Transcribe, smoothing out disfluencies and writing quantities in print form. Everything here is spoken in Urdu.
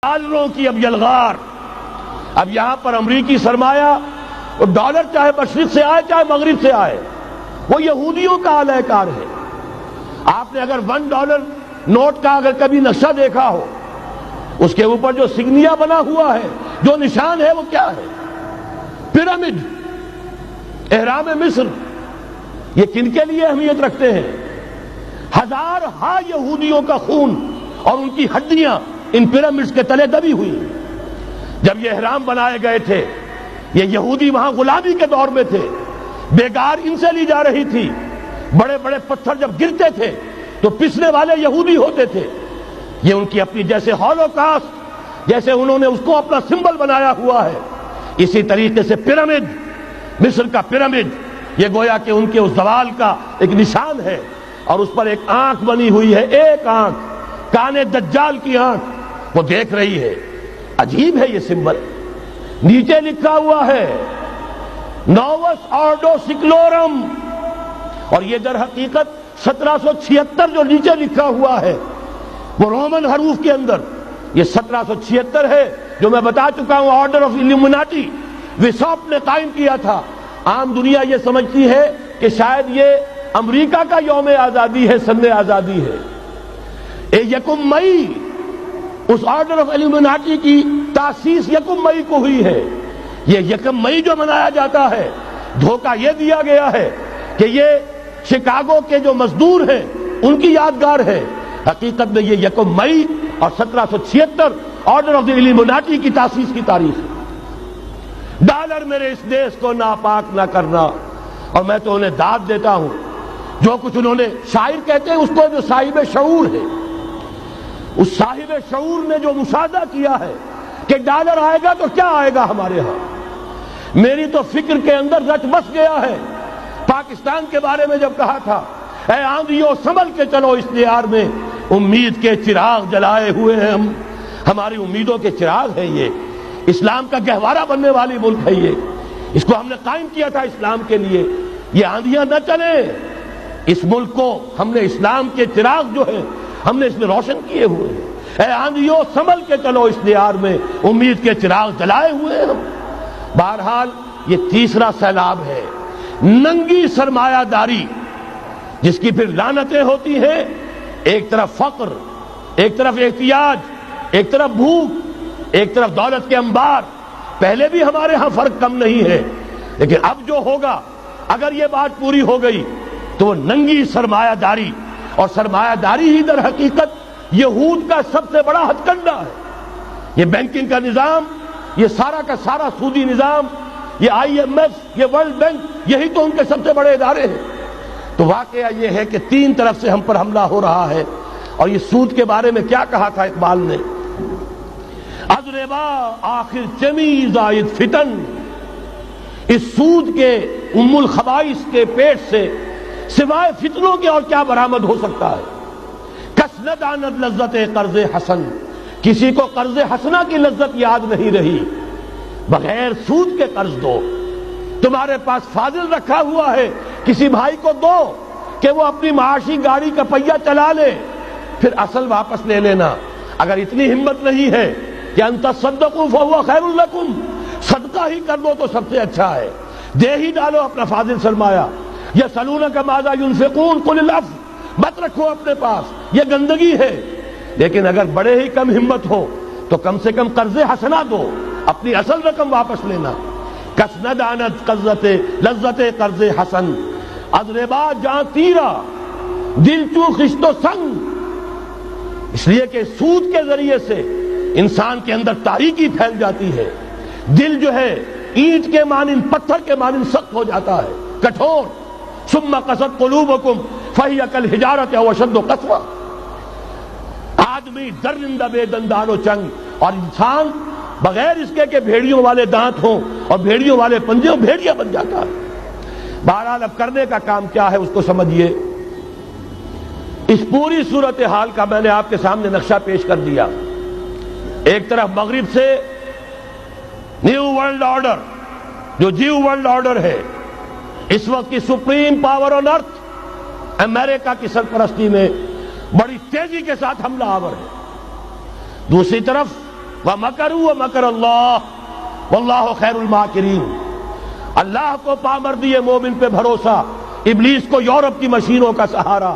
ڈالروں کی اب یلغار. اب یہاں پر امریکی سرمایہ وہ ڈالر چاہے مشرق سے آئے چاہے مغرب سے آئے وہ یہودیوں کا اعلی کار ہے. آپ نے اگر $1 نوٹ کا اگر کبھی نقشہ دیکھا ہو اس کے اوپر جو سگنیا بنا ہوا ہے جو نشان ہے وہ کیا ہے؟ پیرامڈ، احرام مصر. یہ کن کے لیے اہمیت رکھتے ہیں؟ ہزارہا یہودیوں کا خون اور ان کی ہڈیاں ان پیرامڈز کے تلے دبی ہوئی. جب یہ احرام بنائے گئے تھے یہ یہودی وہاں غلامی کے دور میں تھے، بیگار ان سے لی جا رہی تھی. بڑے بڑے پتھر جب گرتے تھے تو پسنے والے یہودی ہوتے تھے. یہ ان کی اپنی جیسے ہولوکاسٹ، جیسے انہوں نے اس کو اپنا سمبل بنایا ہوا ہے، اسی طریقے سے پیرامڈ، مصر کا پیرامڈ یہ گویا کہ ان کے اس زوال کا ایک نشان ہے. اور اس پر ایک آنکھ بنی ہوئی ہے، ایک آنکھ، کانے دجال کی آنکھ، وہ دیکھ رہی ہے. عجیب ہے یہ سمبل. نیچے لکھا ہوا ہے نووس آرڈو سکلورم، اور یہ در حقیقت 1776 جو نیچے لکھا ہوا ہے وہ رومن حروف کے اندر یہ 1776 ہے جو میں بتا چکا ہوں آرڈر آف الومناٹی وساپ نے قائم کیا تھا. عام دنیا یہ سمجھتی ہے کہ شاید یہ امریکہ کا یوم آزادی ہے، سن آزادی ہے. 1 مئی اس آرڈر آف الومناٹی کی تاسیس 1 مئی کو ہوئی ہے. یہ 1 مئی جو منایا جاتا ہے دھوکہ یہ دیا گیا ہے کہ یہ شکاگو کے جو مزدور ہیں ان کی یادگار ہے. حقیقت میں یہ 1 مئی اور 1776 آرڈر آف دی الومناٹی کی تاسیس کی تاریخ ہے. ڈالر میرے اس دیش کو ناپاک نہ کرنا. اور میں تو انہیں داد دیتا ہوں جو کچھ انہوں نے، شاعر کہتے ہیں اس کو جو صاحب شعور ہے، اس صاحب شعور نے جو مشاہدہ کیا ہے کہ ڈالر آئے گا تو کیا آئے گا ہمارے ہاں. میری تو فکر کے اندر رچ بس گیا ہے. پاکستان کے بارے میں جب کہا تھا اے آندھیوں سنبھل کے چلو اس دیار میں، امید کے چراغ جلائے ہوئے ہیں ہم. ہماری امیدوں کے چراغ ہے یہ. اسلام کا گہوارہ بننے والی ملک ہے یہ. اس کو ہم نے قائم کیا تھا اسلام کے لیے. یہ آندھیاں نہ چلیں. اس ملک کو ہم نے اسلام کے چراغ جو ہے ہم نے اس میں روشن کیے ہوئے ہیں. اے آندھیوں سنبھل کے چلو اس دیار میں، امید کے چراغ جلائے ہوئے ہیں ہم. بہرحال یہ تیسرا سیلاب ہے، ننگی سرمایہ داری، جس کی پھر لعنتیں ہوتی ہیں. ایک طرف فقر، ایک طرف احتیاج، ایک طرف بھوک، ایک طرف دولت کے انبار. پہلے بھی ہمارے ہاں فرق کم نہیں ہے، لیکن اب جو ہوگا اگر یہ بات پوری ہو گئی تو وہ ننگی سرمایہ داری. اور سرمایہ داری ہی در حقیقت یہود کا سب سے بڑا ہتھ کنڈا ہے. یہ بینکنگ کا نظام، یہ سارا کا سارا سودی نظام، یہ IMF، یہ ورلڈ بینک، یہی تو ان کے سب سے بڑے ادارے ہیں. تو واقعہ یہ ہے کہ 3 طرف سے ہم پر حملہ ہو رہا ہے. اور یہ سود کے بارے میں کیا کہا تھا اقبال نے؟ از ربا آخر چمی زائد فتن. اس سود کے ام الخبائث کے پیٹ سے سوائے فتنوں کے اور کیا برآمد ہو سکتا ہے؟ کس نہ داند لذت قرض حسن. کسی کو قرض حسنہ کی لذت یاد نہیں رہی. بغیر سود کے قرض دو. تمہارے پاس فاضل رکھا ہوا ہے کسی بھائی کو دو کہ وہ اپنی معاشی گاڑی کا پہیہ چلا لے، پھر اصل واپس لے لینا. اگر اتنی ہمت نہیں ہے کہ ان تصدقوا فهو خیر لکم، صدقہ ہی کر دو تو سب سے اچھا ہے. دے ہی ڈالو اپنا فاضل سرمایہ. یسألونک ماذا ينفقون قل العفو. مت رکھو اپنے پاس، یہ گندگی ہے. لیکن اگر بڑے ہی کم ہمت ہو تو کم سے کم قرض حسنہ دو، اپنی اصل رقم واپس لینا. کس نہ داند لذت قرض حسن. از ربا جاں تیرا دل چوں خشت و سنگ. اس لیے کہ سود کے ذریعے سے انسان کے اندر تاریکی پھیل جاتی ہے. دل جو ہے اینٹ کے مانند، پتھر کے مانند سخت ہو جاتا ہے، کٹھور. ثم قست قلوبکم فہی کالحجارۃ او اشد قسوہ. آدمی درندہ بے دندان و چنگ، اور انسان بغیر اس کے کہ بھیڑیوں والے دانت ہوں اور بھیڑیوں والے پنجے ہوں بھیڑیا بن جاتا ہے. بہرحال اب کرنے کا کام کیا ہے اس کو سمجھیے. اس پوری صورتحال کا میں نے آپ کے سامنے نقشہ پیش کر دیا. ایک طرف مغرب سے نیو ورلڈ آرڈر، جو جیو ورلڈ آرڈر ہے، اس وقت کی سپریم پاور آن ارتھ امریکہ کی سرپرستی میں بڑی تیزی کے ساتھ حملہ آور ہے. دوسری طرف وَمَكَرُوا وَمَكَرَ اللَّهُ وَاللَّهُ خَيْرُ الْمَاكِرِينَ۔ اللہ کو پامردی مومن پہ بھروسہ، ابلیس کو یورپ کی مشینوں کا سہارا۔